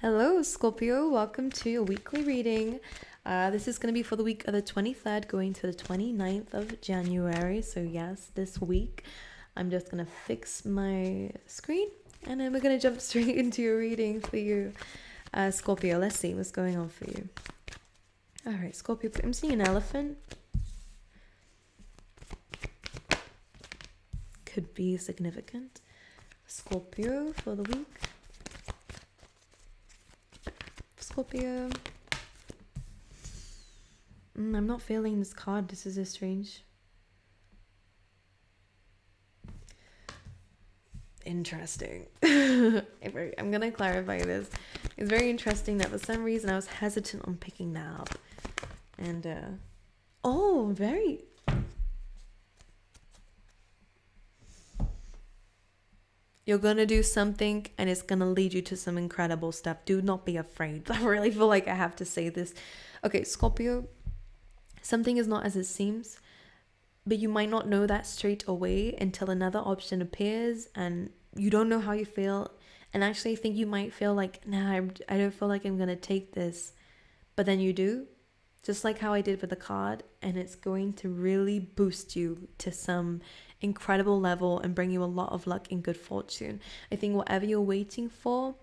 Hello, Scorpio. Welcome to your weekly reading. This is going to be for the week of the 23rd going to the 29th of January. So, yes, this week I'm just going to fix my screen and then we're going to jump straight into your reading for you, Scorpio. Let's see what's going on for you. All right, Scorpio. I'm seeing an elephant. Could be significant. Scorpio for the week. Scorpio. I'm not feeling this card. This is a strange. Interesting. I'm gonna clarify this. It's very interesting that for some reason I was hesitant on picking that up. And very. You're gonna do something and it's gonna lead you to some incredible stuff. Do not be afraid. I really feel like I have to say this. Okay, Scorpio, something is not as it seems, but you might not know that straight away until another option appears and you don't know how you feel. And actually, I think you might feel like, nah, I don't feel like I'm gonna take this. But then you do, just like how I did with the card, and it's going to really boost you to some incredible level and bring you a lot of luck and good fortune. I think whatever you're waiting for,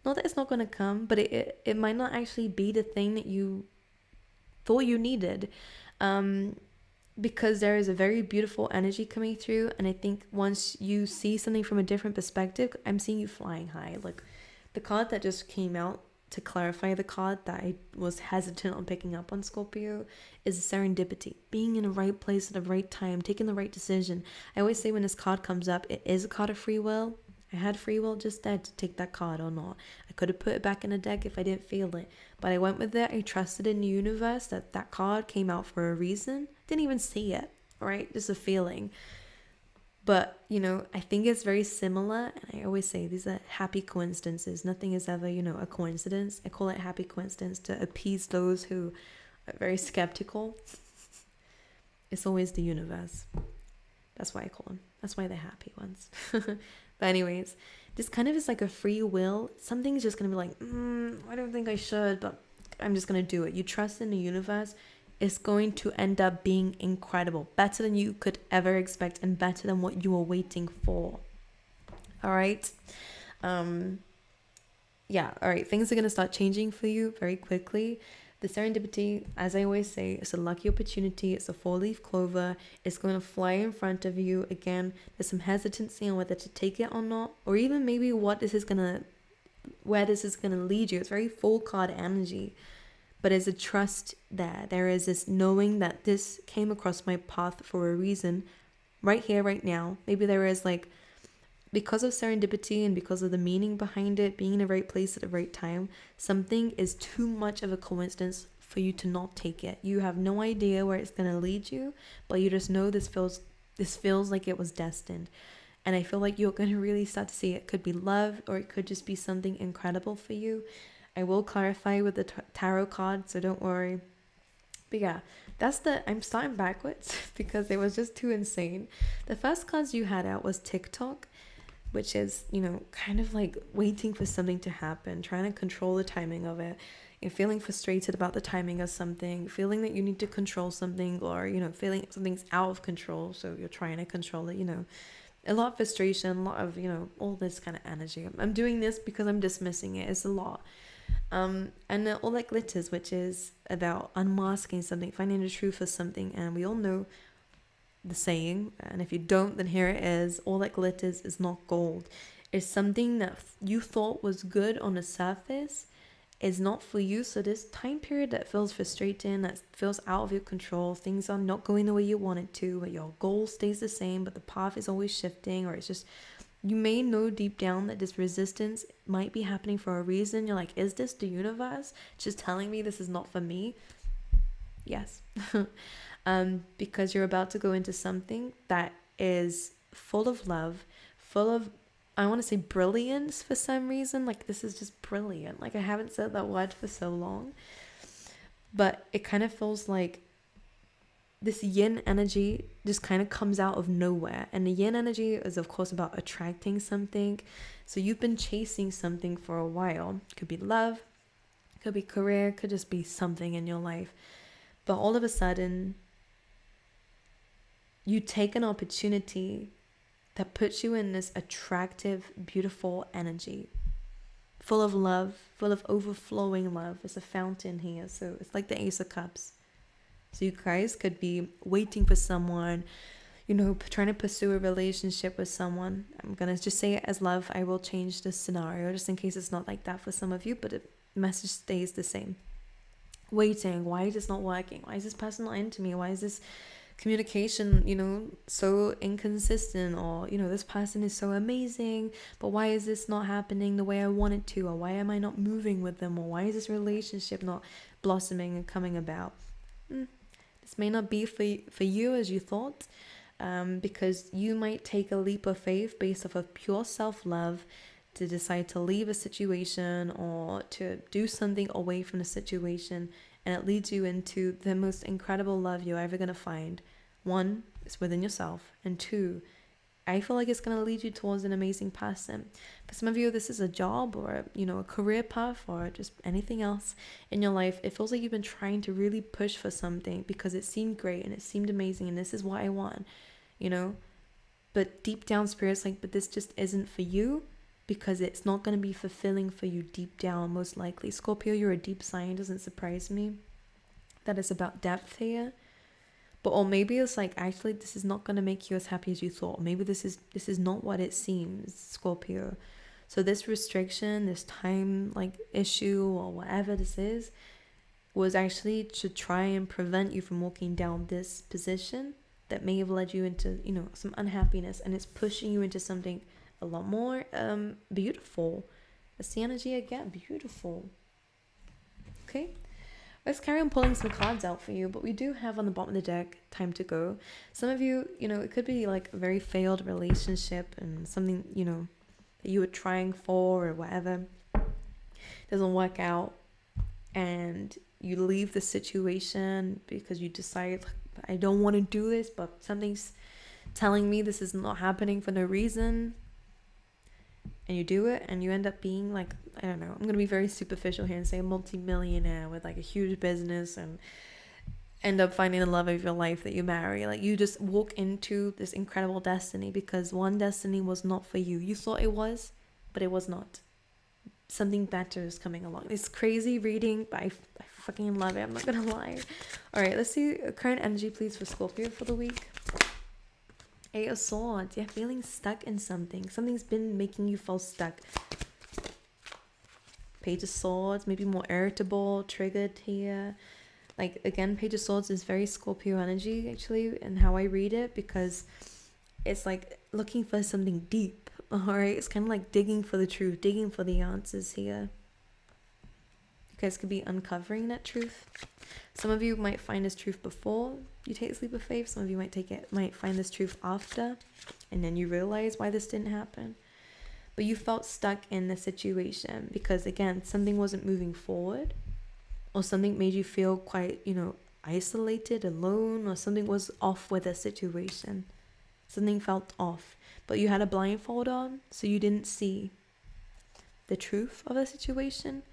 not that it's not going to come, but it might not actually be the thing that you thought you needed, because there is a very beautiful energy coming through. And I think once you see something from a different perspective, I'm seeing you flying high. Like the card that just came out, to clarify the card that I was hesitant on picking up on, Scorpio, is serendipity. Being in the right place at the right time, taking the right decision. I always say when this card comes up, it is a card of free will. I had free will just there to take that card or not. I could have put it back in the deck if I didn't feel it. But I went with it. I trusted in the universe that that card came out for a reason. Didn't even see it, right? Just a feeling. But, I think it's very similar. And I always say these are happy coincidences. Nothing is ever, a coincidence. I call it happy coincidence to appease those who are very skeptical. It's always the universe. That's why I call them. That's why they're happy ones. But anyways, this kind of is like a free will. Something's just going to be like, I don't think I should, but I'm just going to do it. You trust in the universe. Is going to end up being incredible, better than you could ever expect and better than what you were waiting for. All right. All right, things are going to start changing for you very quickly. The serendipity, as I always say, is a lucky opportunity. It's a 4-leaf clover. It's going to fly in front of you. Again, there's some hesitancy on whether to take it or not, or even maybe where this is going to lead you. It's very full card energy. But there's a trust there. There is this knowing that this came across my path for a reason, right here, right now. Maybe there is because of serendipity and because of the meaning behind it, being in the right place at the right time, something is too much of a coincidence for you to not take it. You have no idea where it's going to lead you, but you just know this feels like it was destined. And I feel like you're going to really start to see it could be love, or it could just be something incredible for you. I will clarify with the tarot card, so don't worry. But yeah, I'm starting backwards because it was just too insane. The first cards you had out was TikTok, which is, kind of like waiting for something to happen, trying to control the timing of it. You're feeling frustrated about the timing of something, feeling that you need to control something, or, feeling something's out of control, so you're trying to control it, A lot of frustration, a lot of, all this kind of energy. I'm doing this because I'm dismissing it. It's a lot. And all that glitters, which is about unmasking something, finding the truth of something. And we all know the saying, and if you don't, then here it is: all that glitters is not gold. It's something that you thought was good on the surface is not for you. So this time period that feels frustrating, that feels out of your control, things are not going the way you want it to, but your goal stays the same, but the path is always shifting, or it's just, you may know deep down that this resistance might be happening for a reason. You're like, is this the universe just telling me this is not for me? Yes. Because you're about to go into something that is full of love, full of, I want to say brilliance for some reason. Like, this is just brilliant. Like, I haven't said that word for so long. But it kind of feels like this yin energy just kind of comes out of nowhere. And the yin energy is, of course, about attracting something. So you've been chasing something for a while. Could be love, could be career, could just be something in your life. But all of a sudden, you take an opportunity that puts you in this attractive, beautiful energy, full of love, full of overflowing love. It's a fountain here. So it's like the Ace of Cups. So you guys could be waiting for someone, trying to pursue a relationship with someone. I'm going to just say it as love. I will change this scenario just in case it's not like that for some of you, but the message stays the same. Waiting. Why is this not working? Why is this person not into me? Why is this communication, so inconsistent? Or, this person is so amazing, but why is this not happening the way I want it to? Or why am I not moving with them? Or why is this relationship not blossoming and coming about? This may not be for you as you thought, because you might take a leap of faith based off of pure self-love to decide to leave a situation or to do something away from the situation, and it leads you into the most incredible love you're ever going to find. One, it's within yourself, and two, I feel like it's going to lead you towards an amazing person. For some of you, this is a job or, a career path or just anything else in your life. It feels like you've been trying to really push for something because it seemed great and it seemed amazing and this is what I want, But deep down, Spirit's like, but this just isn't for you because it's not going to be fulfilling for you deep down, most likely. Scorpio, you're a deep sign. It doesn't surprise me that it's about depth here. But or maybe it's like, actually, this is not going to make you as happy as you thought. Maybe this is not what it seems, Scorpio. So this restriction, this time issue or whatever this is, was actually to try and prevent you from walking down this position that may have led you into, some unhappiness. And it's pushing you into something a lot more beautiful. That's the energy again, beautiful. Okay. Let's carry on pulling some cards out for you, but we do have on the bottom of the deck, time to go. Some of you, it could be like a very failed relationship and something, that you were trying for or whatever doesn't work out, and you leave the situation because you decide, I don't want to do this, but something's telling me this is not happening for no reason. And you do it and you end up being like, I don't know, I'm going to be very superficial here and say a multi-millionaire with like a huge business and end up finding the love of your life that you marry. Like you just walk into this incredible destiny because one destiny was not for you. You thought it was, but it was not. Something better is coming along. It's crazy reading, but I fucking love it. I'm not going to lie. All right, let's see current energy, please, for Scorpio for the week. Eight of Swords. You're feeling stuck in something. Something's been making you feel stuck. Page of Swords. Maybe more irritable, triggered here. Like, again, Page of Swords is very Scorpio energy, actually, and how I read it, because it's like looking for something deep. Alright? It's kind of like digging for the truth, digging for the answers here. You guys could be uncovering that truth. Some of you might find this truth before you take this leap of faith. Some of you might find this truth after, and then you realize why this didn't happen. But you felt stuck in the situation because, again, something wasn't moving forward, or something made you feel quite, isolated, alone, or something was off with the situation. Something felt off, but you had a blindfold on, so you didn't see the truth of the situation.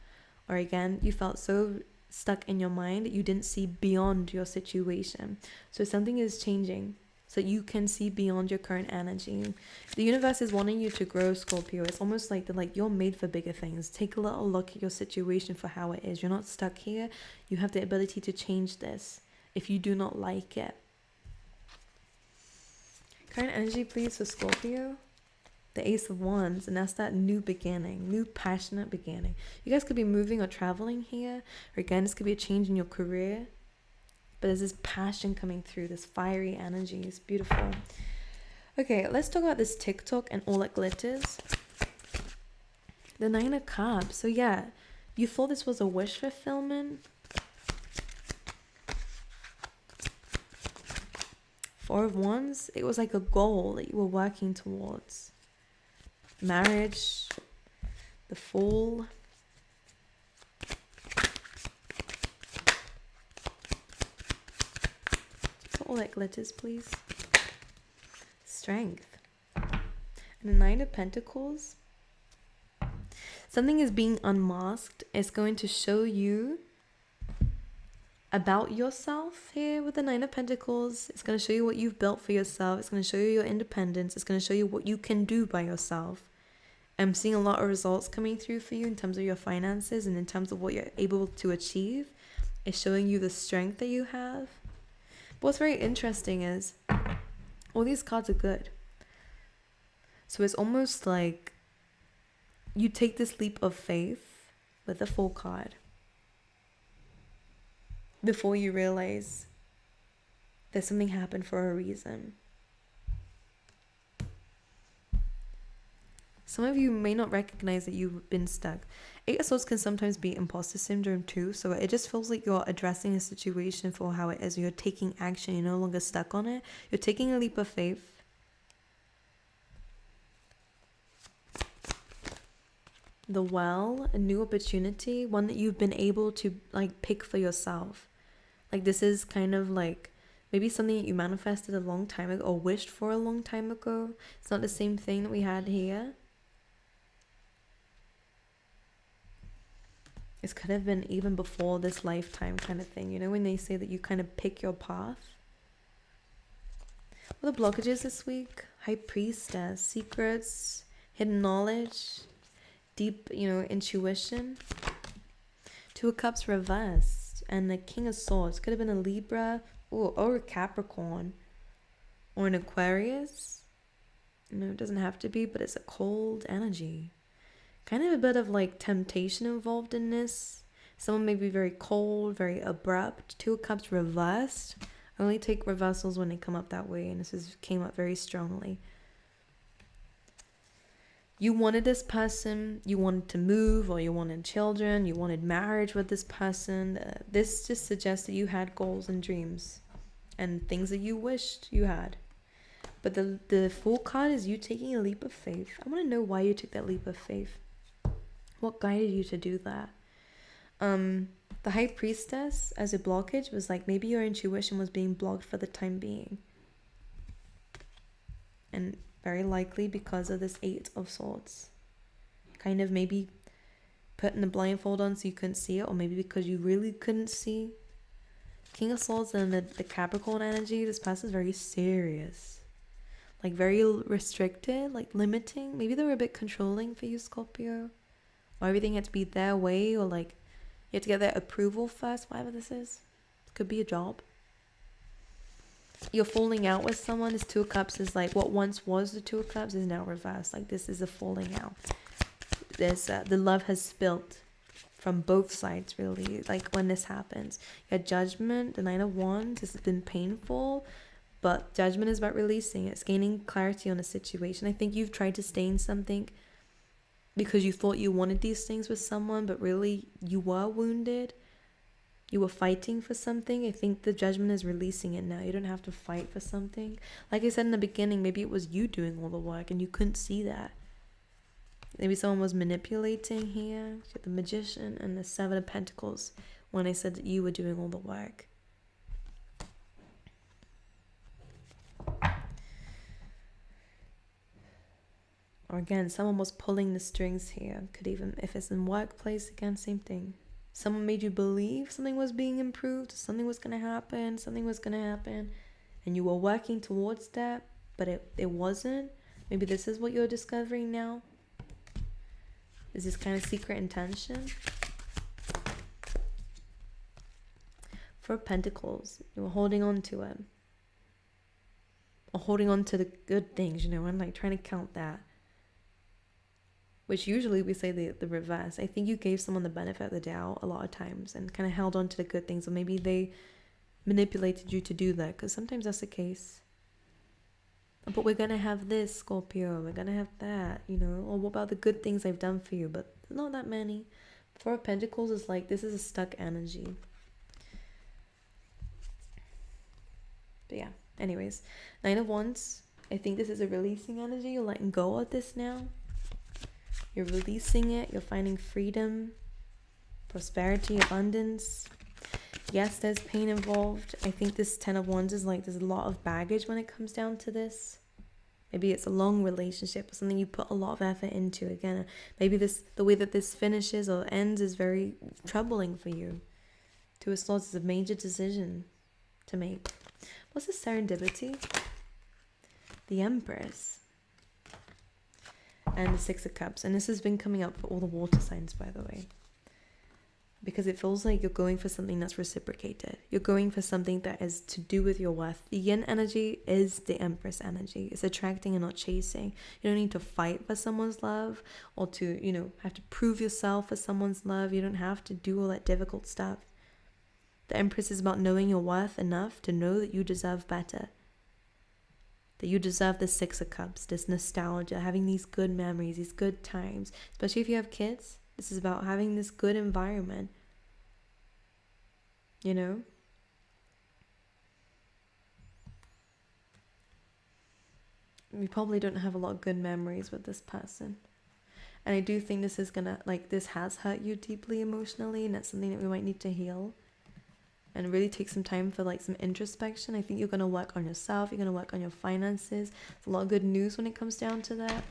Or again, you felt so stuck in your mind that you didn't see beyond your situation. So something is changing so you can see beyond your current energy. The universe is wanting you to grow, Scorpio. It's almost like you're made for bigger things. Take a little look at your situation for how it is. You're not stuck here. You have the ability to change this if you do not like it. Current energy, please, for Scorpio. The Ace of Wands, and that's that new beginning, new passionate beginning. You guys could be moving or traveling here, or again, this could be a change in your career, but there's this passion coming through, this fiery energy. It's beautiful. Okay, let's talk about this TikTok and all it glitters. The Nine of Cups. So yeah, you thought this was a wish fulfillment. Four of Wands, it was like a goal that you were working towards. Marriage, the Fool. So like letters, please? Strength. And the Nine of Pentacles. Something is being unmasked. It's going to show you about yourself here with the Nine of Pentacles. It's going to show you what you've built for yourself. It's going to show you your independence. It's going to show you what you can do by yourself. I'm seeing a lot of results coming through for you in terms of your finances and in terms of what you're able to achieve. It's showing you the strength that you have. But what's very interesting is all these cards are good. So it's almost like you take this leap of faith with the Fool card before you realize that something happened for a reason. Some of you may not recognize that you've been stuck. Eight of Swords can sometimes be imposter syndrome too, so it just feels like you're addressing a situation for how it is. You're taking action. You're no longer stuck on it. You're taking a leap of faith. The Well, a new opportunity, one that you've been able to like pick for yourself. Like this is kind of like maybe something that you manifested a long time ago or wished for a long time ago. It's not the same thing that we had here. This could have been even before this lifetime kind of thing. You know, when they say that you kind of pick your path. What are the blockages this week? High Priestess, secrets, hidden knowledge, deep, intuition. Two of Cups reversed. And the King of Swords. Could have been a Libra or a Capricorn. Or an Aquarius. It doesn't have to be, but it's a cold energy. Kind of a bit of like temptation involved in this. Someone may be very cold, very abrupt. Two of Cups reversed. I only take reversals when they come up that way, and this came up very strongly. You wanted this person, you wanted to move, or you wanted children, you wanted marriage with this person. This just suggests that you had goals and dreams and things that you wished you had. But the Fool card is you taking a leap of faith. I want to know why you took that leap of faith. What guided you to do that? The High Priestess as a blockage was like maybe your intuition was being blocked for the time being. And very likely because of this Eight of Swords. Kind of maybe putting the blindfold on so you couldn't see it, or maybe because you really couldn't see. King of Swords and the Capricorn energy, this person is very serious. Like very restricted, like limiting. Maybe they were a bit controlling for you, Scorpio. Or everything had to be their way, or like you had to get their approval first, whatever this is. It could be a job. You're falling out with someone. This Two of Cups is like what once was the Two of Cups is now reversed. Like this is a falling out. There's the love has spilt from both sides, really. Like when this happens, you had Judgment, the Nine of Wands. This has been painful, but Judgment is about releasing. It's gaining clarity on a situation. I think you've tried to stay in something because you thought you wanted these things with someone, but really you were wounded. You were fighting for something. I think the Judgment is releasing it now. You don't have to fight for something. Like I said in the beginning, maybe it was you doing all the work and you couldn't see that. Maybe someone was manipulating here. The Magician and the Seven of Pentacles when I said that you were doing all the work. Or again, someone was pulling the strings here. Could even, if it's in workplace, again, same thing. Someone made you believe something was being improved, something was going to happen, and you were working towards that, but it wasn't. Maybe this is what you're discovering now. Is this kind of secret intention? Four of Pentacles, you were holding on to it. Or holding on to the good things, and like trying to count that. Which usually we say the reverse. I think you gave someone the benefit of the doubt a lot of times and kind of held on to the good things. Or maybe they manipulated you to do that, because sometimes that's the case. But we're going to have this, Scorpio. We're going to have that, Or what about the good things I've done for you? But not that many. Four of Pentacles is like, this is a stuck energy. But yeah, anyways. Nine of Wands. I think this is a releasing energy. You're letting go of this now. You're releasing it. You're finding freedom, prosperity, abundance. Yes, there's pain involved. I think this 10 of Wands is like there's a lot of baggage when it comes down to this. Maybe it's a long relationship or something you put a lot of effort into. Again, maybe the way that this finishes or ends is very troubling for you. Two of Swords is a major decision to make. What's the serendipity? The Empress. And the Six of Cups. And this has been coming up for all the water signs, by the way. Because it feels like you're going for something that's reciprocated. You're going for something that is to do with your worth. The yin energy is the Empress energy. It's attracting and not chasing. You don't need to fight for someone's love or to, have to prove yourself for someone's love. You don't have to do all that difficult stuff. The Empress is about knowing your worth enough to know that you deserve better. That you deserve the Six of Cups, this nostalgia, having these good memories, these good times. Especially if you have kids. This is about having this good environment. You probably don't have a lot of good memories with this person. And I do think this is this has hurt you deeply emotionally, and that's something that we might need to heal. And really take some time for some introspection. I think you're going to work on yourself. You're going to work on your finances. There's a lot of good news when it comes down to that.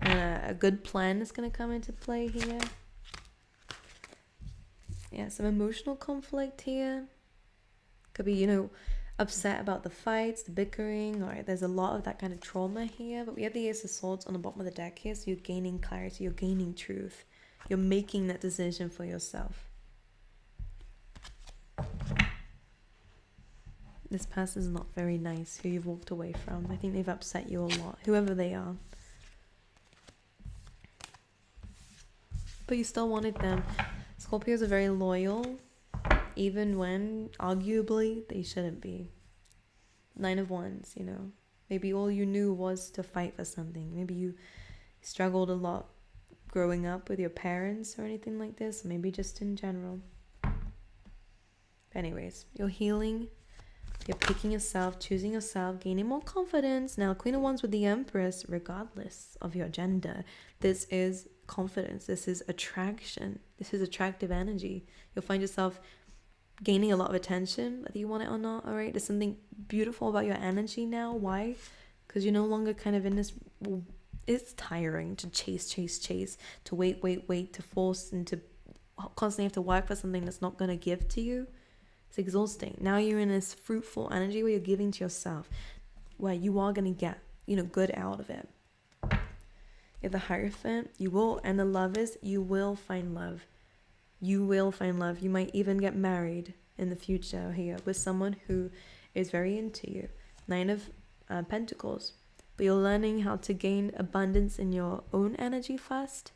And a good plan is going to come into play here. Yeah, some emotional conflict here. Could be, upset about the fights, the bickering, or there's a lot of that kind of trauma here. But we have the Ace of Swords on the bottom of the deck here, so you're gaining clarity, you're gaining truth. You're making that decision for yourself. This person is not very nice, who you've walked away from. I think they've upset you a lot, whoever they are. But you still wanted them. Scorpios are very loyal, even when, arguably, they shouldn't be. 9 of Wands, Maybe all you knew was to fight for something. Maybe you struggled a lot growing up with your parents or anything like this. Maybe just in general. Anyways, you're healing. You're picking yourself, choosing yourself, gaining more confidence. Now, Queen of Wands with the Empress, regardless of your gender, this is confidence. This is attraction. This is attractive energy. You'll find yourself gaining a lot of attention, whether you want it or not, all right? There's something beautiful about your energy now. Why? Because you're no longer kind of in this... It's tiring to chase, to wait, to force, and to constantly have to work for something that's not going to give to you. It's exhausting. Now you're in this fruitful energy where you're giving to yourself, where you are going to get, good out of it. If the Hierophant, you will, and the Lovers, you will find love. You will find love. You might even get married in the future here with someone who is very into you. 9 of Pentacles. But you're learning how to gain abundance in your own energy first.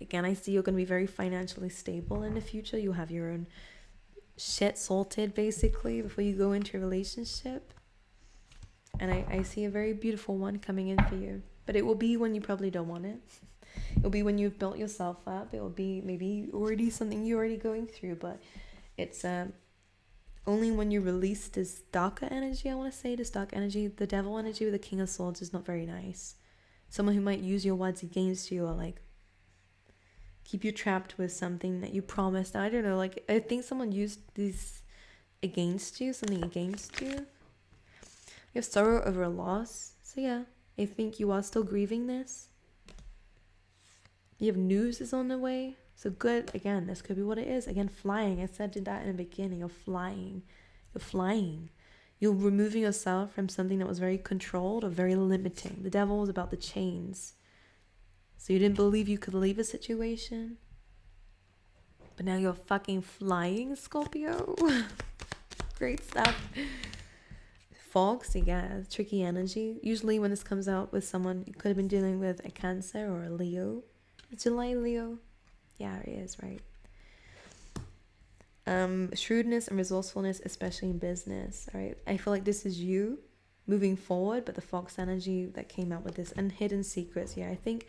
Again, I see you're going to be very financially stable in the future. You'll have your own shit sorted, basically, before you go into a relationship. And I see a very beautiful one coming in for you. But it will be when you probably don't want it. It'll be when you've built yourself up. It will be maybe already something you're already going through. But it's only when you release this darker energy, I want to say, this dark energy. The devil energy with the King of Swords is not very nice. Someone who might use your words against you, or keep you trapped with something that you promised. I don't know, I think someone used this against you, something against you. You have sorrow over a loss. So yeah, I think you are still grieving this. You have news is on the way. So good. Again, this could be what it is. Again, flying. I said that in the beginning. You're flying. You're flying. You're removing yourself from something that was very controlled or very limiting. The devil was about the chains. So you didn't believe you could leave a situation. But now you're fucking flying, Scorpio. Great stuff. Fog, so yeah, tricky energy. Usually when this comes out with someone, you could have been dealing with a Cancer or a Leo. It's July Leo. Yeah, it is, right? Shrewdness and resourcefulness, especially in business, all right? I feel like this is you moving forward, but the Fox energy that came out with this, and hidden secrets. Yeah, I think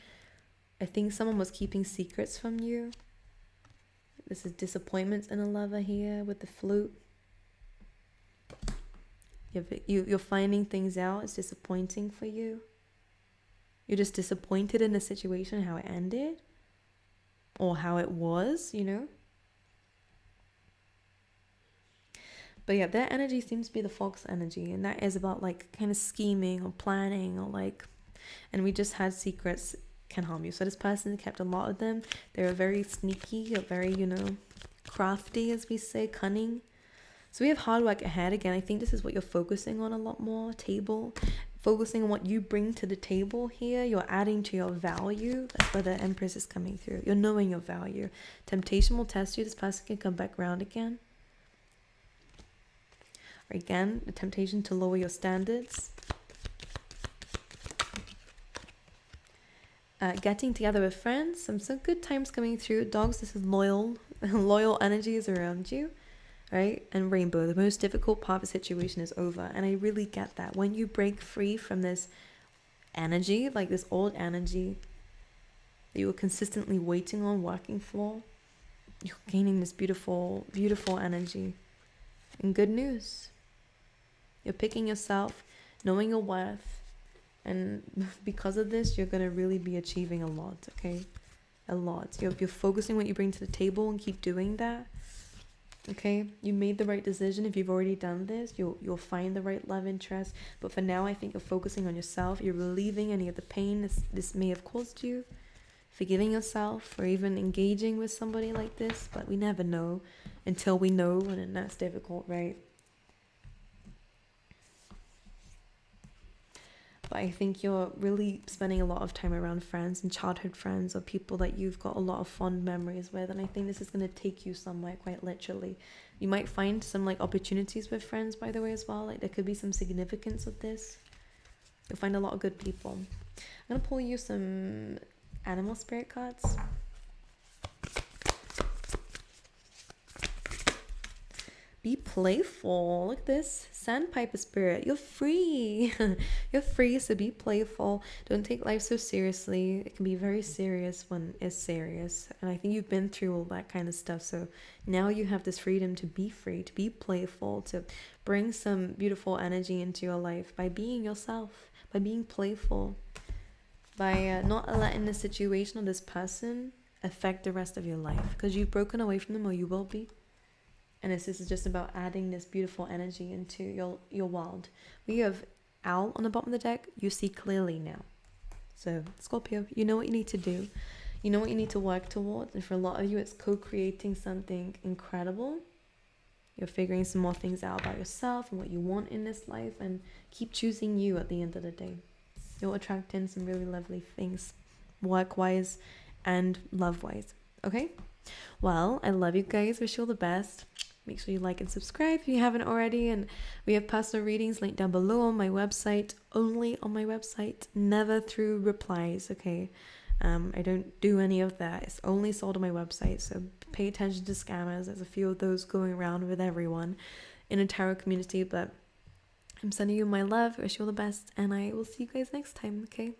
someone was keeping secrets from you. This is disappointments in a lover here with the flute. You're finding things out. It's disappointing for you. You're just disappointed in the situation, how it ended. Or how it was, But yeah, their energy seems to be the fox energy, and that is about like kind of scheming or planning or like, and we just had secrets can harm you. So this person kept a lot of them. They were very sneaky, or very, crafty, as we say, cunning. So we have hard work ahead. Again, I think this is what you're focusing on a lot more. Table, focusing on what you bring to the table here. You're adding to your value. That's where the Empress is coming through. You're knowing your value. Temptation will test you. This person can come back around again. Or again, the temptation to lower your standards. Getting together with friends. Some good times coming through. Dogs, this is loyal energies around you. Right? And rainbow, the most difficult part of the situation is over. And I really get that. When you break free from this energy, like this old energy that you were consistently waiting on, working for, you're gaining this beautiful, beautiful energy. And good news. You're picking yourself, knowing your worth. And because of this, you're going to really be achieving a lot, okay? A lot. You're focusing what you bring to the table and keep doing that. Okay, you made the right decision. If you've already done this, you'll find the right love interest. But for now, I think you're focusing on yourself. You're relieving any of the pain this may have caused you, forgiving yourself, or even engaging with somebody like this. But we never know until we know, and then that's difficult, right? But I think you're really spending a lot of time around friends and childhood friends, or people that you've got a lot of fond memories with. And I think this is going to take you somewhere, quite literally. You might find some like opportunities with friends, by the way, as well. Like there could be some significance with this. You'll find a lot of good people. I'm going to pull you some animal spirit cards. Be playful. Look at this. Sandpiper spirit. You're free. You're free, so be playful. Don't take life so seriously. It can be very serious when it's serious. And I think you've been through all that kind of stuff. So now you have this freedom to be free, to be playful, to bring some beautiful energy into your life by being yourself, by being playful, by not letting the situation or this person affect the rest of your life. Because you've broken away from them, or you will be. And this is just about adding this beautiful energy into your world. We have Owl on the bottom of the deck. You see clearly now. So, Scorpio, you know what you need to do. You know what you need to work towards. And for a lot of you, it's co-creating something incredible. You're figuring some more things out about yourself and what you want in this life. And keep choosing you at the end of the day. You'll attract in some really lovely things. Work-wise and love-wise. Okay? Well, I love you guys. Wish you all the best. Make sure you like and subscribe if you haven't already. And we have personal readings linked down below on my website. Only on my website. Never through replies, okay? I don't do any of that. It's only sold on my website. So pay attention to scammers. There's a few of those going around with everyone in a tarot community. But I'm sending you my love. Wish you all the best. And I will see you guys next time, okay?